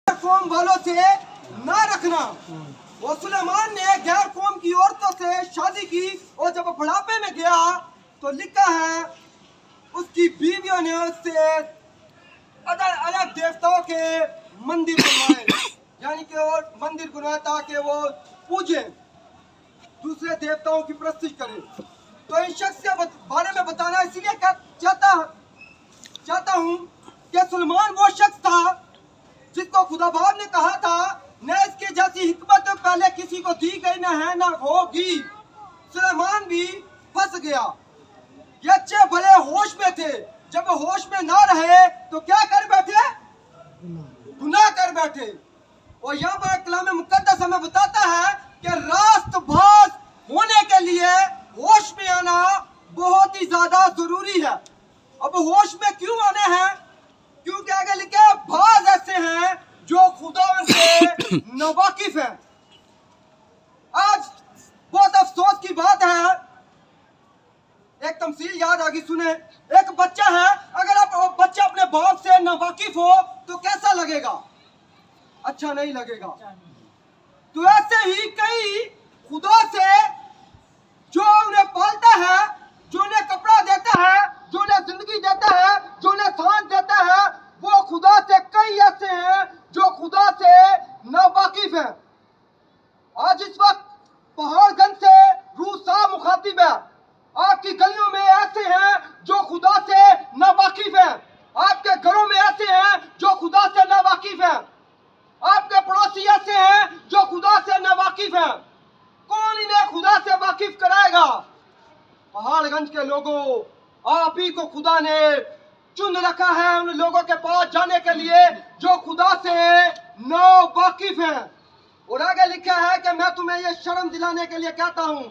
कौम वालों से ना रखना। वो सुलेमान ने गैर कौम की औरतों से शादी की और जब बुढ़ापे में गया तो लिखा है उसकी बीवियों ने उससे अलग अलग देवताओं के मंदिर बनवाए, यानी कि वो मंदिर बनवाए ताकि वो पूजे, दूसरे देवताओं की प्रस्तुति करे। तो इन शख्स के बारे में बताना इसलिए चाहता हूँ कि सुलेमान वो शख्स था जिसको खुदा बाप ने कहा था न इसके जैसी हिकमत पहले किसी को दी गई न है न होगी। सुलेमान भी फंस गया। ये अच्छे भले होश में थे, जब होश में ना रहे तो क्या कर बैठे? गुनाह कर बैठे। और यहाँ पर कलाम मुकद्दस हमें बताता है कि रास्तबाज होने के लिए होश में आना बहुत ही ज्यादा जरूरी है। अब होश में क्यों आने हैं? क्योंकि आगे लिखे बाज ऐसे हैं जो खुदा से नावाकिफ हैं। आज बहुत अफसोस की बात है, एक तमसील याद आ गई, सुने। एक बच्चा है, अगर आप बच्चा अपने बाप से नावाकिफ हो तो कैसा लगेगा? अच्छा नहीं लगेगा। तो ऐसे ही कई खुदा से जो उन्हें पालता है, जो उन्हें कपड़ा देता है, जो उन्हें जिंदगी देता है, जो उन्हें सांस देता है, वो खुदा से कई ऐसे हैं जो खुदा से नावाकिफ हैं। आज इस वक्त पहाड़गंज से रूह साहब मुखातिब है। आपकी गलियों में ऐसे हैं जो खुदा से नावाकिफ हैं। आपके घरों में ऐसे हैं जो खुदा से नावाकिफ हैं। आपके पड़ोसी ऐसे हैं जो खुदा से नावाकिफ हैं। कौन इन्हें खुदा से वाकिफ कराएगा? पहाड़गंज के लोगों, आप ही को खुदा ने चुन रखा है उन लोगों के पास जाने के लिए जो खुदा से नावाकिफ हैं। और आगे लिखा है कि मैं तुम्हें ये शर्म दिलाने के लिए कहता हूँ,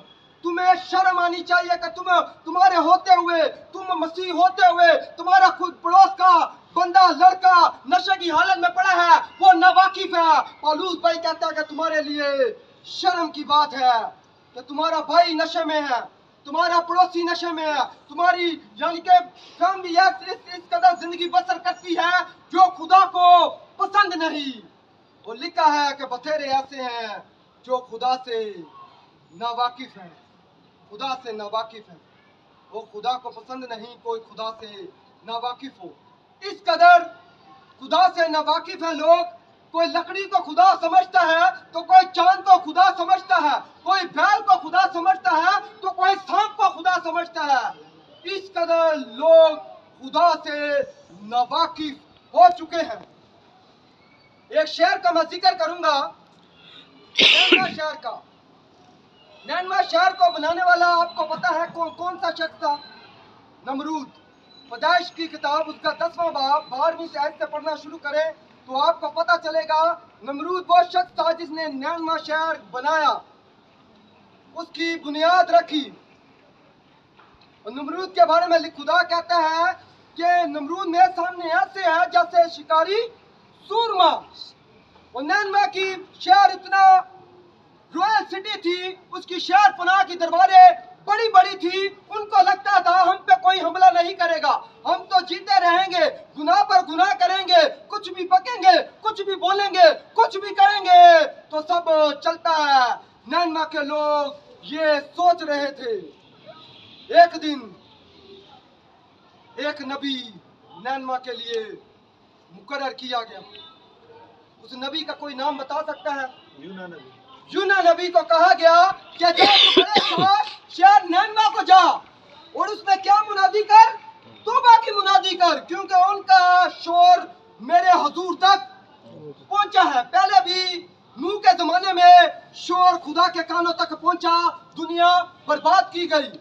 तुम्हें शर्म आनी चाहिए कि तुम्हारे होते हुए, तुम मसीह होते हुए, तुम्हारा खुद पड़ोस का बंदा लड़का नशे की हालत में पड़ा है, वो नावाकिफ है। पौलुस भाई कहता है कि तुम्हारे लिए शर्म की बात है कि तुम्हारा भाई नशे में है, तुम्हारा पड़ोसी नशे में है, तुम्हारी यानी कि फैमिली इस कदर जिंदगी बसर करती है जो खुदा को पसंद नहीं। और लिखा है कि बथेरे ऐसे हैं जो खुदा से नावाकिफ हैं, खुदा से नावाकिफ हैं। वो खुदा को पसंद नहीं कोई खुदा से नावाकिफ हो। इस कदर खुदा से नावाकिफ है लोग। कोई लकड़ी को खुदा समझता है तो कोई चांद को खुदा समझता है, कोई बैल को खुदा समझता है तो कोई सांप को खुदा समझता है। इस कदर लोग खुदा से नावाकिफ हो चुके हैं। एक शहर का मैं जिक्र करूंगा, नैनवा शहर का। नैनवा शहर को बनाने वाला आपको पता है कौन सा शख्स था? नमरूद। पैदाइश की किताब उसका 10वां बाब 12वीं से आयत से पढ़ना शुरू करें तो आपको पता चलेगा नमरूद वो शख्स था जिसने नैनवा शहर बनाया, उसकी बुनियाद रखी। और नमरूद के बारे में खुदा कहता है कि नमरूद मेरे सामने ऐसे है जैसे शिकारी सूरमा। और नैनवा की शहर इतना रॉयल सिटी थी, उसकी शहर पनाह की दरबारें बड़ी बड़ी थी। उनको लगता था हम पे कोई हमला नहीं करेगा, हम तो जीते रहेंगे, गुनाह पर गुनाह करेंगे, कुछ भी बकेंगे, कुछ भी बोलेंगे, कुछ भी करेंगे तो सब चलता है। नैनवा के लोग ये सोच रहे थे। एक दिन एक नबी नैनवा के लिए मुकर्रर किया गया। उस नबी का कोई नाम बता सकता है? यूना नबी को कहा गया कि जा शहर नैनवा को जा और उसमें क्या मुनादी कर? तौबा की मुनादी कर, क्योंकि उनका शोर मेरे हुजूर तक पहुंचा है। पहले भी नूह के जमाने में शोर खुदा के कानों तक पहुंचा, दुनिया बर्बाद की गई।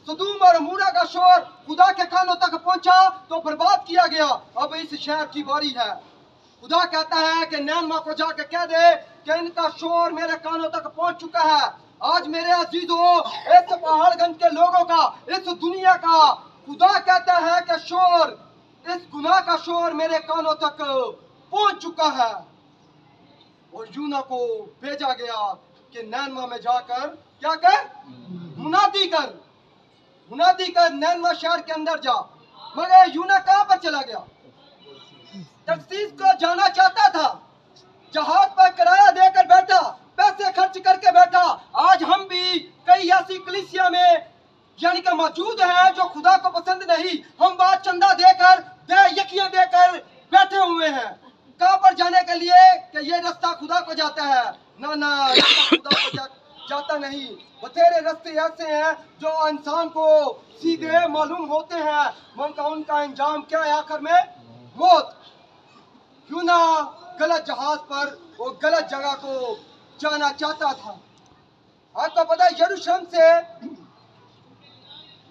सदूम और अमूरा का शोर खुदा के कानों तक पहुंचा तो बर्बाद किया गया। अब इस शहर की बारी है। खुदा कहता है कि नैनवा को जाके कह दे कि इनका शोर मेरे कानों तक पहुंच चुका है। आज मेरे अजीजों, इस पहाड़गंज के लोगों का, इस दुनिया का खुदा कहता है कि शोर, इस गुनाह का शोर मेरे कानों तक पहुंच चुका है। और यूना को भेजा गया कि नैनवा में जाकर क्या कर? मुनादी कर नैनवा शहर के अंदर जा। मगर यूना कहां पर चला गया? तर्सीस को जाना चाहता था, जहाज पर किराया देकर बैठा, पैसे खर्च करके बैठा। आज हम भी कई ऐसी कलीसिया में यानी कि मौजूद हैं जो खुदा को पसंद नहीं, हम बात चंदा देकर यकियां देकर बैठे हुए हैं। कहां पर जाने के लिए कि ये रास्ता खुदा को जाता है। ना रास्ता खुदा को जाता नहीं। बथेरे रास्ते ऐसे हैं जो इंसान को सीधे मालूम होते हैं, मगर उनका अंजाम क्या है आखिर में? मौत। क्यों ना गलत जहाज पर वो गलत जगह को जाना चाहता था। आपको पता है यरूशलेम से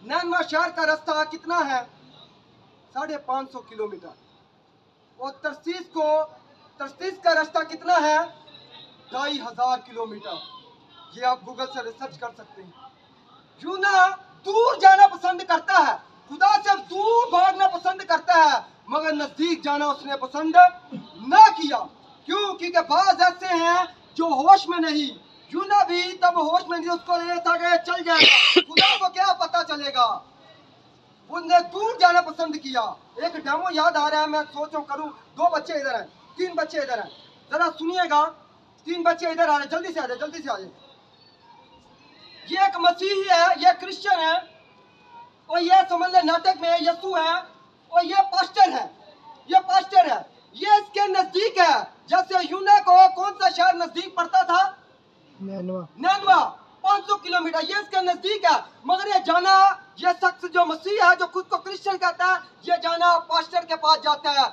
नैनवा शहर का रास्ता कितना है? 550 किलोमीटर। और तरसीस का रास्ता कितना है? 2500 किलोमीटर। ये आप गूगल से रिसर्च कर सकते हैं। यूना दूर जाना पसंद करता है, खुदा से दूर भागना पसंद करता है, मगर नजदीक जाना उसने पसंद ना किया। क्यों? क्योंकि बाज ऐसे हैं जो होश में नहीं। यूना भी तब होश में नहीं, उसको ये था कि चल जाएगा, खुदा को क्या पता चलेगा। उसने दूर जाना पसंद किया। एक डेमो याद आ रहा है, मैं सोचो करूं। 2 बच्चे इधर हैं, 3 बच्चे इधर हैं, जरा सुनिएगा। 3 बच्चे इधर आ रहे, जल्दी से आ जाए, जल्दी से आ जाए। ये एक मसीही है, ये क्रिश्चियन है, और ये समझ ले नाटक में यीशु है, और ये पास्टर है। ये इसके नजदीक है। जैसे यूना को कौन सा शहर नजदीक पड़ता था? नैनवा 500 किलोमीटर। ये इसके नजदीक है, मगर ये जाना, ये शख्स जो मसीह है, जो खुद को क्रिश्चियन कहता है, ये जाना पास्टर के पास जाता है,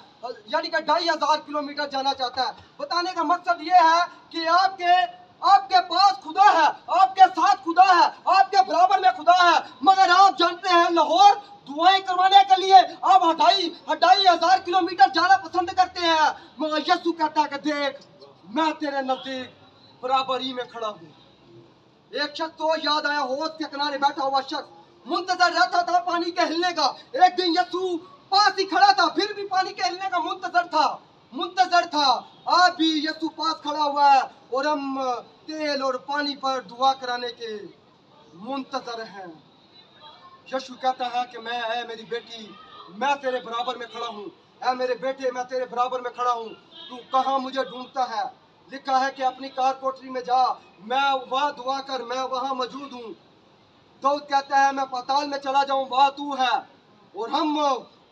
यानी कि 2500 किलोमीटर जाना चाहता है। बताने का मकसद ये है कि आपके पास खुदा है, आपके साथ खुदा है, आपके बराबर में खुदा है, मगर आप जानते हैं लाहौर दुआएं करवाने के लिए आप 2500 किलोमीटर जाना पसंद करते हैं। मगर यीशु कहता है कि देख, मैं तेरे नजदीक बराबरी में खड़ा हूँ। एक शख्स तो याद आया, होश के किनारे बैठा हुआ शख्स मुंतजर रहता था पानी के हिलने का। एक दिन यीशु पास ही खड़ा था, फिर भी पानी के हिलने का मुंतजर था। आज भी यीशु पास खड़ा हुआ है और हम तेल और पानी पर दुआ कराने के मुंतजर हैं। यीशु कहता है कि मैं है मेरी बेटी, मैं तेरे बराबर में खड़ा हूँ। ऐ मेरे बेटे, मैं तेरे बराबर में खड़ा हूँ, तू कहाँ मुझे ढूंढता है? लिखा है कि अपनी कार कोठरी में जा, मैं वहाँ दुआ कर, मैं वहाँ मौजूद हूँ। दाऊद कहता है मैं पाताल में चला जाऊँ, वहाँ तू है। और हम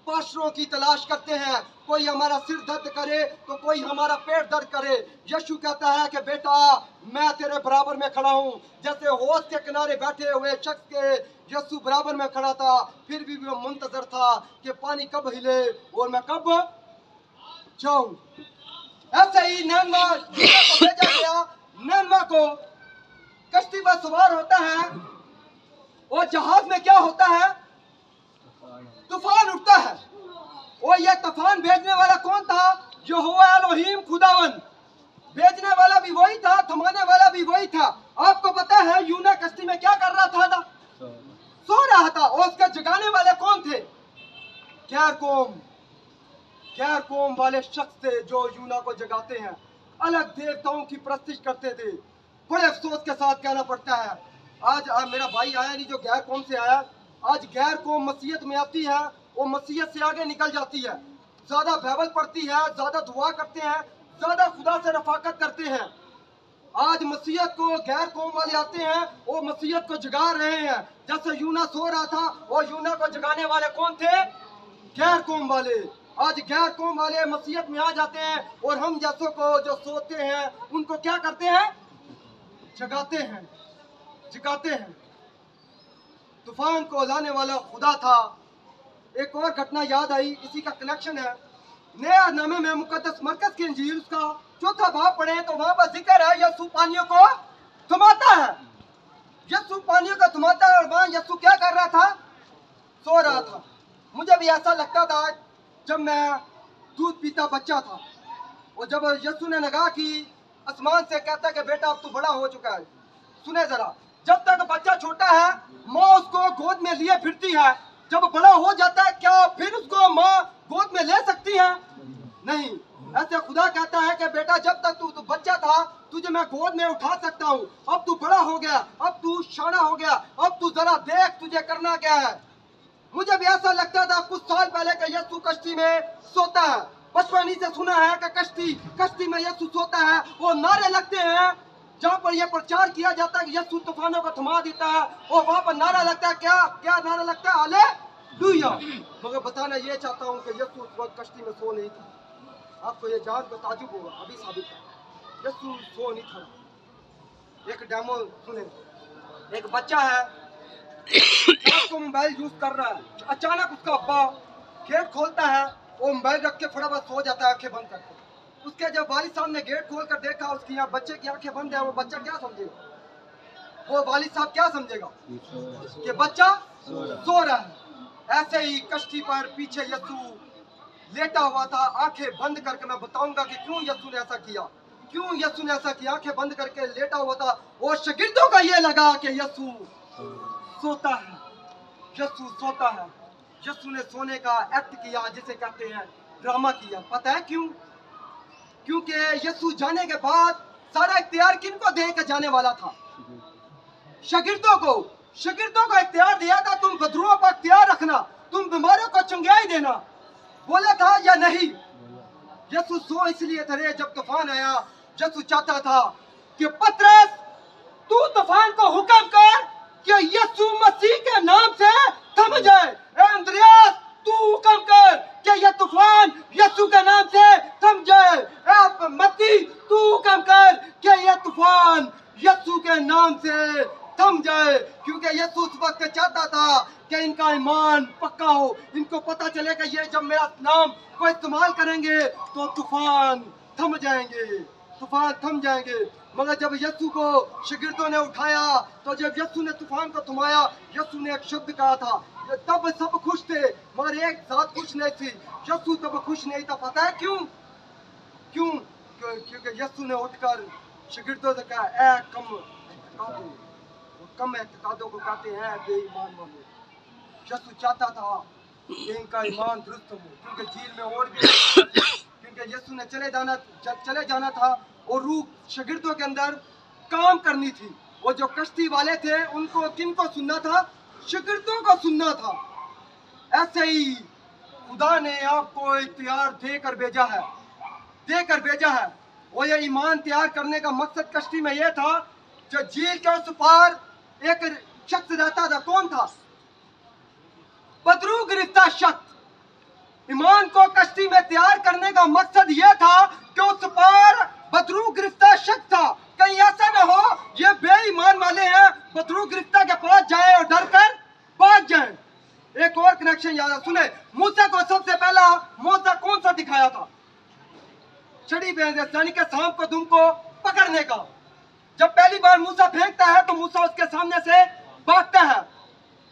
पास्टरों की तलाश करते हैं, कोई हमारा सिर दर्द करे तो कोई हमारा पेट दर्द करे। यीशु कहता है कि बेटा, मैं तेरे बराबर में खड़ा हूँ। जैसे होश के किनारे बैठे हुए शख्स के यीशु बराबर में खड़ा था, फिर भी वो मुंतजर था कि पानी कब हिले और मैं कब जाऊं। ऐसे ही नैनवा को भेजा गया। नैनवा को कश्ती पर सवार होता है, और जहाज में क्या होता है? तूफान उठता है। और यह तूफान भेजने वाला कौन था? यहोवा एलोहीम खुदावन। भेजने वाला भी वही था, थमाने वाला भी वही था। आपको पता है यूना कश्ती में क्या कर रहा था? सो रहा था। और उसके जगाने वाले कौन थे? गैर कौम वाले शख्स थे जो यूना को जगाते हैं। अलग देवताओं की परस्तिश करते थे। बड़े अफसोस के साथ कहना पड़ता है, आज मेरा भाई आया नहीं जो गैर कौम से आया। आज गैर कौम मसीहत में आती है और मसीहत से आगे निकल जाती है, ज्यादा बाइबल पढ़ती है, ज्यादा दुआ करते हैं, ज्यादा खुदा से रफाकत करते हैं। आज मसीहत को गैर कौम वाले आते हैं और मसीहत को जगा रहे हैं। जैसे यूना सो रहा था, और यूना को जगाने वाले कौन थे? गैर कौम वाले। आज गैर कौम वाले मसीहत में आ जाते हैं, और हम जैसों को जो सोते हैं उनको क्या करते हैं? जगाते हैं। तूफान को लाने वाला खुदा था। एक और घटना याद आई, इसी का कनेक्शन है। नया नामे में मुकद्दस मरकज की इंजील उसका 4था बाब पढ़े तो वहां पर जिक्र है यीशु पानियों को थमाता है। यीशु पानियों को थमाता है, और वहां यीशु क्या कर रहा था? सो रहा था। मुझे भी ऐसा लगता था जब मैं दूध पीता बच्चा था, और जब यीशु ने निगाह की आसमान से, कहता कि बेटा अब तू बड़ा हो चुका है। सुने जरा, जब तक बच्चा छोटा है माँ उसको गोद में लिए फिरती है। जब बड़ा हो जाता है क्या फिर उसको माँ गोद में ले सकती है? नहीं। ऐसे खुदा कहता है कि बेटा जब तक तू बच्चा था तुझे मैं गोद में उठा सकता हूँ, अब तू बड़ा हो गया, अब तू शाना हो गया, अब तू जरा देख तुझे करना क्या है। मुझे भी ऐसा लगता था कुछ साल पहले कि यीशु कश्ती में सोता है, बचपन ही से सुना है कि कश्ती में यीशु सोता है। वो नारे लगते हैं जहाँ पर यह प्रचार किया जाता है कि यीशु तूफानों को थमा देता है, और वहाँ पर नारा लगता है, क्या नारा लगता है? हालेलुया। मगर बताना ये चाहता हूँ कि यीशु उस वक्त कश्ती में सो नहीं था। आपको ये जान कर ताजुब होगा, अभी साबित है, यीशु सो नहीं था। एक डेमो सुने, एक बच्चा है रात को मोबाइल यूज कर रहा है, अचानक उसका अब्बा गेट खोलता है, वो मोबाइल रख के फटाफट सो जाता है आंखें बंद करके। उसके जब वालिद साहब ने गेट खोल कर देखा, उसकी यहाँ बच्चे की आंखें बंद है, वो बच्चा क्या समझेगा? वो वालिद साहब क्या समझेगा कि बच्चा सो रहा है। ऐसे ही कश्ती पर पीछे यीशु लेटा हुआ था आंखें बंद करके। मैं बताऊंगा कि क्यों यीशु ने ऐसा किया, क्यों यीशु ने ऐसा किया, आंखें बंद करके लेटा हुआ था। और शागिर्दों का ये लगा कि यीशु सोता है, यीशु सोता है। यीशु ने सोने का एक्ट किया, जिसे कहते हैं ड्रामा किया। पता है क्यों? क्योंकि यीशु जाने के बाद सारा इख्तियार किनको दे के जाने वाला था? शागिर्दों को इख्तियार दिया था, तुम बदरुओं पर इख्तियार रखना, तुम बीमारों को चंगाई देना। बोला था या नहीं? यीशु सो इसलिए थे, जब तूफान आया यीशु चाहता था कि पतरस तू तूफान को हुक्म कर कि यीशु मसीह के नाम से थम जाए। अंद्रयास तू हुक्म कर कि यह तूफान यीशु के नाम से थम जाए। मत्ती तू हुक्म कर कि यह तूफान यीशु के नाम से थम जाए। क्योंकि यीशु उस वक्त चाहता था कि इनका ईमान पक्का हो, इनको पता चले कि ये जब मेरा नाम को इस्तेमाल करेंगे तो तूफान थम जाएंगे, तूफान थम जाएंगे। मगर जब यीशु को शागिर्दों ने उठाया, तो जब यीशु ने तूफान को थमाया, यीशु ने एक शब्द कहा था, तब सब खुश थे मगर एक साथ खुश नहीं थी। यीशु तब खुश नहीं था। पता है क्यों? क्योंकि यीशु ने उठकर शागिर्दों से कहा, ए कम एतकादों को कहते हैं बेईमान वाले। यीशु चाहता था कि इनका ईमान दुरुस्त हो, क्योंकि झील में और भी क्योंकि यीशु ने चले जाना था और रूह शागिर्दों के अंदर काम करनी थी। वो जो कश्ती वाले थे उनको किनको सुनना था? शागिर्दों को सुनना था। ऐसे ही खुदा ने आपको इख्तियार देकर भेजा है। वो ये ईमान तैयार करने का मकसद कश्ती में यह था, जो झील के उस पार एक शख्स रहता था। कौन था? बदरू गिरफ्तार शख्स। ईमान को कश्ती में तैयार करने का मकसद यह था कि उस पार बदरू गिरफ्तार शख्स था। कहीं ऐसा ना हो ये बेईमान वाले हैं, बदरू गिरफ्तार के पास जाए और डर कर भाग जाए। एक और कनेक्शन याद है, सुने। मूसा को सबसे पहला मौका कौन सा दिखाया था? छड़ी यानी कि सांप को दुम को पकड़ने का। जब पहली बार मूसा फेंकता है तो मूसा उसके सामने से भागता है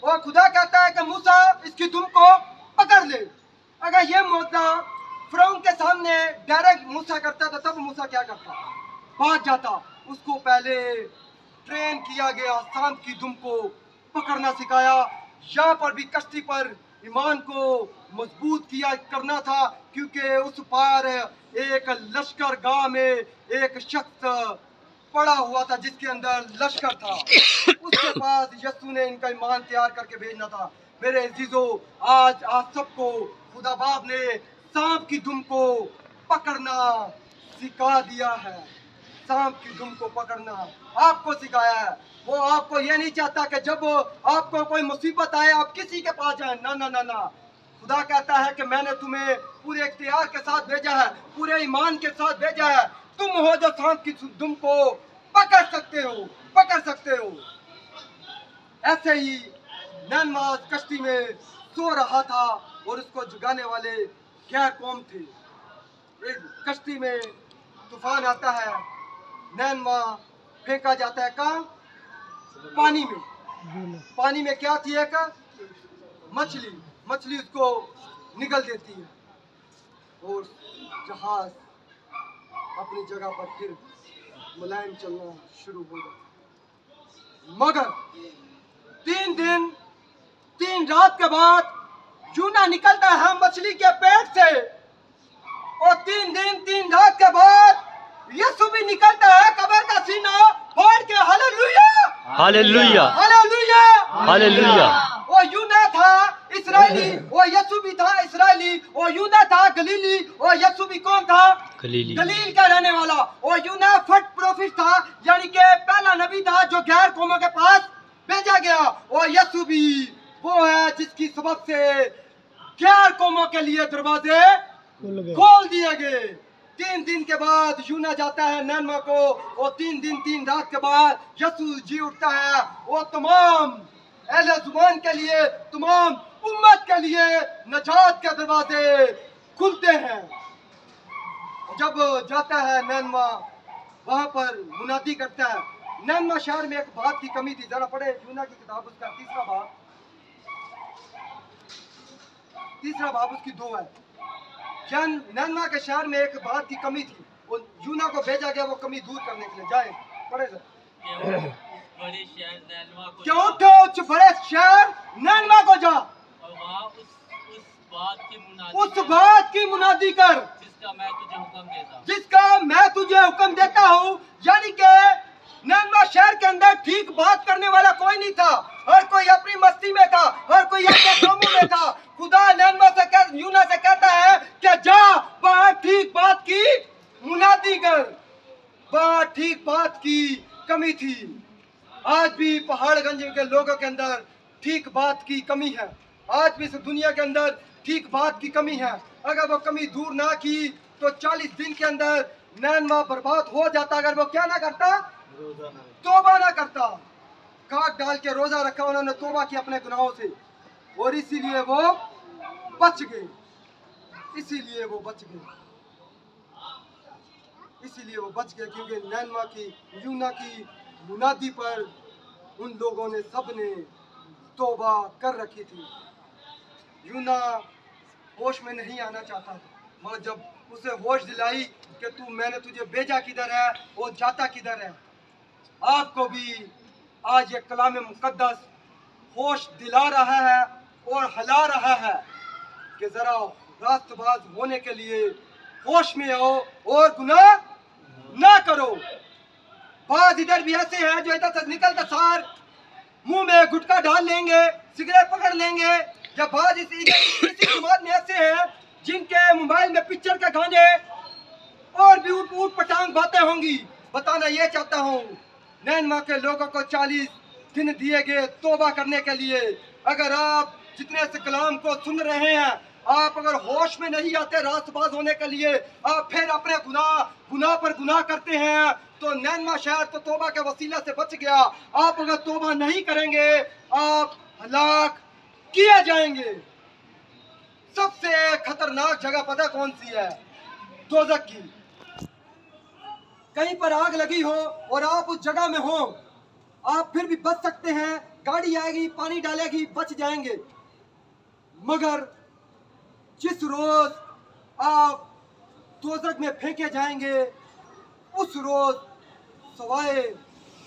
और खुदा कहता है कि मूसा इसकी दुम को पकड़ ले। अगर ये मौका फिरौन के सामने डायरेक्ट मूसा करता था, तब मूसा क्या करता? भाग जाता। उसको पहले ट्रेन किया गया, सांप की दुम को पकड़ना सिखाया। यहाँ पर भी कश्ती पर ईमान को मजबूत किया करना था, क्योंकि उस पार एक लश्कर गांव में एक शख्स पड़ा हुआ था जिसके अंदर लश्कर था। उसके पास यीशु ने इनका ईमान तैयार करके भेजना था। मेरे अजीजों, आज सबको खुदा बाप ने सांप की दुम को पकड़ना सिखा दिया है। सांप की दुम को पकड़ना आपको सिखाया है। वो आपको ये नहीं चाहता कि जब आपको कोई मुसीबत आए आप किसी के पास जाए। ना ना ना ना, खुदा कहता है कि मैंने तुम्हें पूरे इख्तियार के साथ भेजा है, पूरे ईमान के साथ भेजा है। तुम हो जो सांप की दुम को पकड़ सकते हो। ऐसे ही नैनमाज कश्ती में सो रहा था और उसको जगाने वाले गैर कौम थे। कश्ती में तूफान आता है, नैनमा फेंका जाता है कहाँ? पानी में क्या थी? एक मछली उसको निगल देती है और जहाज अपनी जगह पर फिर मुलायम चलना शुरू हो जाता। मगर 3 दिन 3 रात के बाद यूना निकलता है मछली के पेट से, और 3 दिन 3 रात के बाद यीशु भी निकलता है कब्र का सीना फाड़ के। Hallelujah hallelujah hallelujah hallelujah. वो यूना था इस्राएली, वो यीशु भी था इस्राएली, और और यूना था गलीली, और यसु भी कौन था? गलील का रहने वाला। और यूना फर्स्ट प्रोफिट था, यानी कि पहला नबी था जो गैर कौमों के पास भेजा गया। और यसु भी वो है जिसकी सबब से गैर कौमों के लिए दरवाजे खोल दिए गए। 3 दिन के बाद यूना जाता है नैनवा को, और 3 दिन 3 रात के बाद यसु जी उठता है। वो तमाम अहले जुबान के लिए, तमाम उम्मत के लिए नजात के दरवाजे खुलते हैं। जब जाता है नैनवा, वहां पर मुनादी करता है। नैनवा शहर में एक बात की कमी थी, जरा पढ़े यूना की किताब, उसका तीसरा बाब उसकी 2 है। नैनवा के शहर में एक बात की कमी थी, वो यूना को भेजा गया वो कमी दूर करने के लिए। जाए पढ़े सर। क्यों तो उस बड़े शहर नैनवा को जा, और वहाँ उस बात की मुनादी कर जिसका मैं तुझे हुक्म देता हूँ। यानी कि नैनवा शहर के अंदर ठीक बात करने वाला कोई नहीं था, हर कोई अपनी मस्ती में था, हर कोई अपने कामों में था। खुदा नैनवा से यूना से कहता है कि जा वहाँ ठीक बात की मुनादी कर। वहाँ ठीक बात की कमी थी। आज भी पहाड़गंज के लोगों के अंदर ठीक बात की कमी है। आज भी इस दुनिया के अंदर ठीक बात की कमी है। अगर वो कमी दूर ना की तो 40 दिन के अंदर नैनवा बर्बाद हो जाता। अगर वो क्या ना करता, तौबा ना करता। काट डाल के रोजा रखा, उन्होंने तौबा की अपने गुनाहों से, और इसीलिए वो बच गए। इसीलिए वो बच गए क्योंकि नैनवा की यूना की मुनादी पर उन लोगों ने, सब ने तौबा कर रखी थी। यूना होश में नहीं आना चाहता था, मगर जब उसे होश दिलाई कि तू, मैंने तुझे भेजा किधर है और जाता किधर है। आपको भी आज ये कलाम मुकद्दस होश दिला रहा है और हिला रहा है कि जरा रास्तबाज होने के लिए होश में आओ और गुनाह ना करो। बाज इधर भी ऐसे हैं जो इधर से निकलते सार मुंह में गुटखा डाल लेंगे, सिगरेट पकड़ लेंगे। या बाज इसी समाज में ऐसे हैं जिनके मोबाइल में पिक्चर के गाने और भी ऊट पटांग बातें होंगी। बताना ये चाहता हूँ, नैनवा के लोगों को 40 दिन दिए गए तौबा करने के लिए। अगर आप जितने से कलाम को सुन रहे हैं, आप अगर होश में नहीं आते रास्तबाज होने के लिए, आप फिर अपने गुनाह पर गुनाह करते हैं, तो नैनवा शहर तो तौबा के वसीला से बच गया। आप अगर तौबा नहीं करेंगे, आप हलाक किए जाएंगे। सबसे खतरनाक जगह पता कौन सी है? दोज़ख की। कहीं पर आग लगी हो और आप उस जगह में हो, आप फिर भी बच सकते हैं। गाड़ी आएगी, पानी डालेगी, बच जाएंगे। मगर जिस रोज आप दोज़ख में फेंके जाएंगे, उस रोज सवाए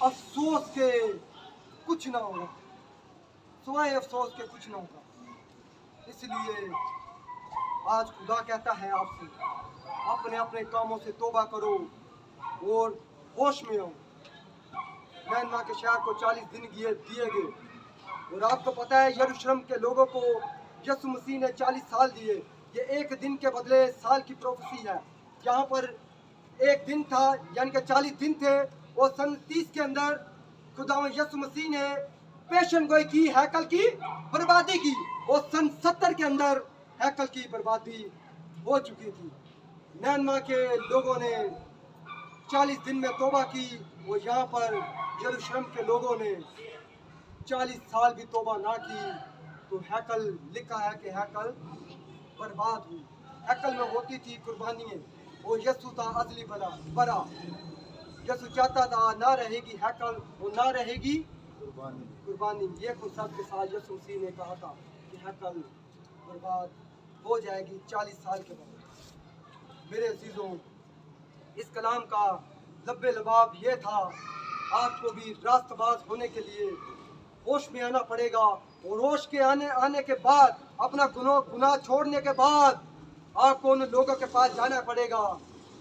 अफसोस के कुछ ना होगा। सवाए अफसोस के कुछ ना होगा। इसलिए आज खुदा कहता है आपसे, अपने अपने कामों से तौबा करो और होश में हो। नैनवा के शहर को 40 दिन दिए गए, और आपको पता है यरूशलेम के लोगों को यसु मसीह ने 40 साल दिए। ये एक दिन के बदले साल की प्रोफेसी है। यहाँ पर एक दिन था, यानी कि 40 दिन थे, और सन 30 के अंदर खुदावंद यसु मसीह ने पेशन गोई की, हैकल की बर्बादी की, और सन 70 के अंदर हैकल की बर्बादी हो चुकी थी। नैनवा के लोगों ने 40 दिन में तौबा की, और यहाँ पर यरूशलेम के लोगों ने 40 साल भी तौबा ना की, तो हैकल लिखा है कि हैकल बर्बाद हुई। हैकल में होती थी कुर्बानियाँ, और यसु था असली बरा। यसु चाहता था ना रहेगी हैकल और ना रहेगी कुर्बानी। ये कुछ सब के साथ यसु मसीह ने कहा था कि हैकल बर्बाद हो जाएगी 40 साल के बाद। मेरे अजीजों, इस कलाम का लब्बे लबाब ये था, आपको भी रास्तबाज होने के लिए होश में आना पड़ेगा, और होश के आने के बाद, अपना गुनाह छोड़ने के बाद, आपको उन लोगों के पास जाना पड़ेगा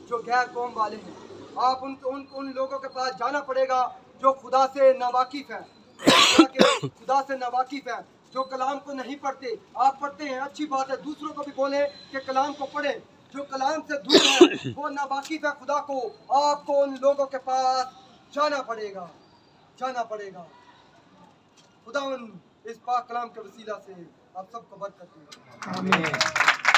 जो गैर कौम वाले हैं। आप उन लोगों के पास जाना पड़ेगा जो खुदा से नावाकिफ है, खुदा से नावाकिफ है। जो कलाम को नहीं पढ़ते, आप पढ़ते हैं, अच्छी बात है, दूसरों को भी बोले कि कलाम को पढ़े। जो कलाम से दूर है वो नावाकिफ है खुदा को, आपको उन लोगों के पास जाना पड़ेगा, जाना पड़ेगा। खुदावन इस पाक कलाम के वसीला से आप सबको बरकत दे। आमीन।